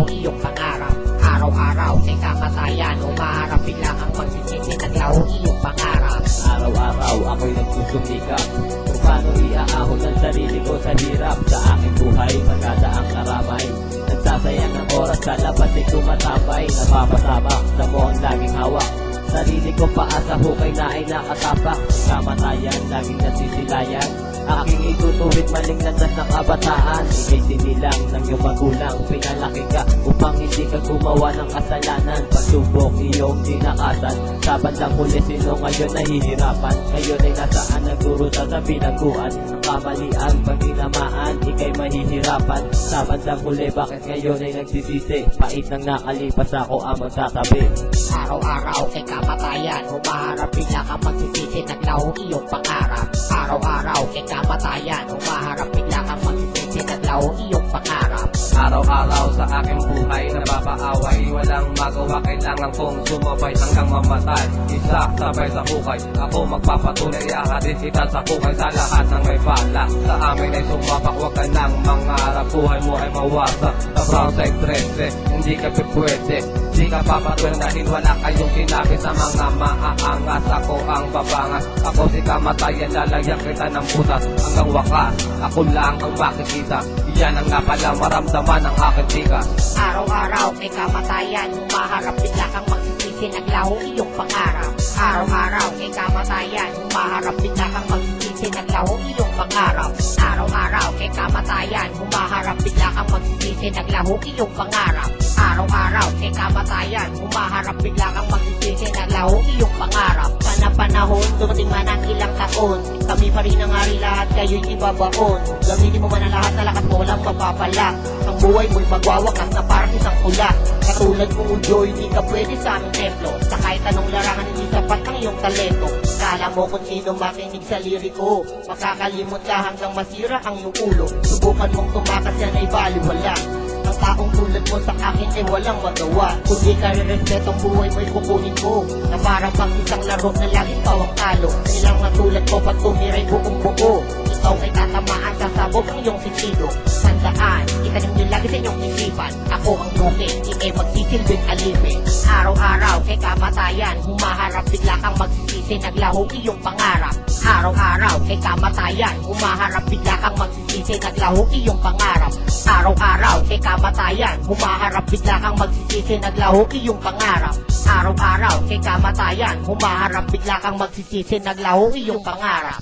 naglaho iyong pangarap. Araw-araw kay kamatayan, umaharap bigla kang magsisisi, naglaho iyong pangarap. Araw-araw ako'y nagsusumikap kung paano iaahon ang sarili ko sa hirap. Sa aking buhay, magkadaang karamay, nagsasayang ng oras sa labas ay tumatambay. Napapasamak sa mo ang laging hawak, sarili ko paasa hukay na ay nakatapak. Kamatayan, laging nasisilayan, aking itutuwid maling landas ng kabataan. Ika'y sinilang ng iyong magulang, pinalaki ka upang hindi ka gumawa ng kasalanan. Pagsubok iyong tinakasan, sa bandang huli sino ngayon nahihirapan? Ngayon ay nasaan nagdurusa sa pinagkuhan? Ang kamalian, pag tinamaan, ika'y mahihirapan. Sa bandang huli, bakit ngayon ay nagsisisi? Pait ng nakalipas, ako ang magtatabi. Araw-araw kay kamatayan, humaharap bigla kang magsisisi, naglaho iyong pangarap. Araw-araw kay kamatayan, humaharap bigla kang magsisisi, naglaho iyong pangarap. Araw-araw sa aking buhay napapaaway, walang magawa, kailangan kong sumabay hanggang mamatay. Isa sabay sa hukay, ako magpapatunay, iahadin kita sa hukay sa lahat ng may bala. Sa amin ay sumabak, huwag ka nang mangarap, buhay mo ay mawasak. Sa Brownside 13, hindi ka pwede, di ka papatuloy dahil wala kayong sinabi sa mga maaangas. Ako ang babangas, ako si kamatayan, lalagyan kita ng putas. Hanggang wakas, ako lang ang makikita, iyan ang nga pala maramdaman ng aking tika. Araw-araw kay kamatayan, humaharap bigla kang magsisisi, naglaho iyong pangarap. Araw-araw kay kamatayan, humaharap bigla kang magsisisi, naglaho iyong pangarap. Araw-araw kay kamatayan, humaharap bigla kang magsisisi, naglaho iyong pangarap. Araw-araw kay kamatayan, humaharap bigla kang magsisisi, naglaho iyong pangarap. Panahon, dumating man ang ilang taon, kami pa rin ang ari, lahat kayo'y ibabaon. Gamitin mo man ang lahat na lakas mo, walang mapapala. Ang buhay mo'y magwawakas na parang isang kula. Katulad mo, Joy, di ka pwede sa aming templo. Sa kahit anong larangan, hindi sapat ang iyong talento. Kala mo kung sino makinig sa liriko, makakalimot ka hanggang masira ang iyong ulo. Subukan mong tumakas, yan ay baliwala. Ang taong tulad mo sa akin ay walang magawa. Kung di ka rin-respeto, ang buhay mo'y kukunin ko, na parang pang isang laro na laging pawang talo. Nilang natulad ko pag tumiray buong buo, ikaw ay tatamaan sa sabog ng iyong sisido. Tandaan, itanim nyo lagi sa inyong isipan, ako ang duki, ikay magsisilbing alipin. Araw-araw kay kamatayan, humaharap bigla kang magsisisi, naglaho iyong pangarap. Araw-araw kay kamatayan, humaharap bigla kang magsisisi, naglaho iyong pangarap. Araw-araw kay kamatayan, humaharap bigla kang magsisisi, naglaho iyong pangarap. Araw-araw kay kamatayan, humaharap bigla kang magsisisi, naglaho iyong pangarap.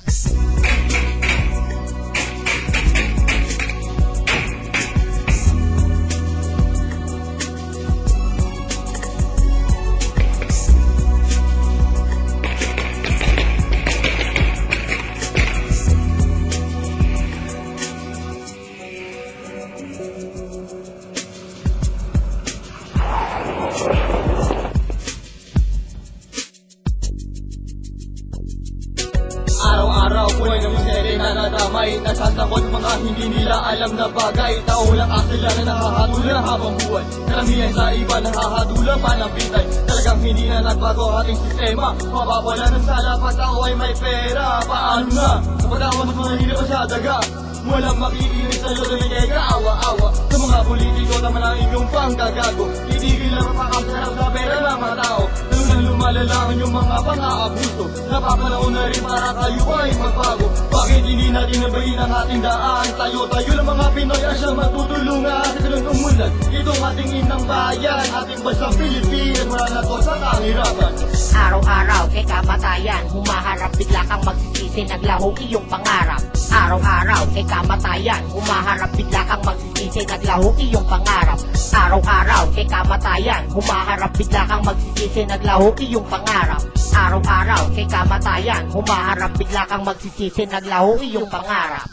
Araw-araw ko ay namusere na nadamay, nagsasakot mga hindi nila alam na bagay. Tao lang sila na nakahadula habang buhay, karamihan sa iba nakahadula pa ng pitay. Talagang hindi na nagbago ating sistema, mapapala ng sala pag tao ay may pera. Paano na? Kapag ako mas mahirap sa daga, walang makikinig sa iyo na may kaawa-awa. Sa mga politiko naman ang iyong panggagago, titigil na mapakasarap sa pera ng mga tao. Nang lumalala yung mga pang-aabuso, napapanahon na rin para kayo ay magbago. Bakit hindi natin nabayin ang ating daan? Tayo lang mga Pinoy ang siyang matutulungan sa ganun umulan. Itong ating inang bayan, ating bansang Pilipinas, wala na to sa kahirapan. Araw-araw kay kamatayan, humaharap bigla kang magsisisi, naglaho iyong pangarap. Araw-araw kay kamatayan, humaharap bigla kang magsisisi, naglaho iyong pangarap. Araw-araw kay kamatayan, humaharap bigla kang magsisisi, naglaho iyong pangarap. Araw-araw kay kamatayan, humaharap bigla kang magsisisi, naglaho iyong pangarap.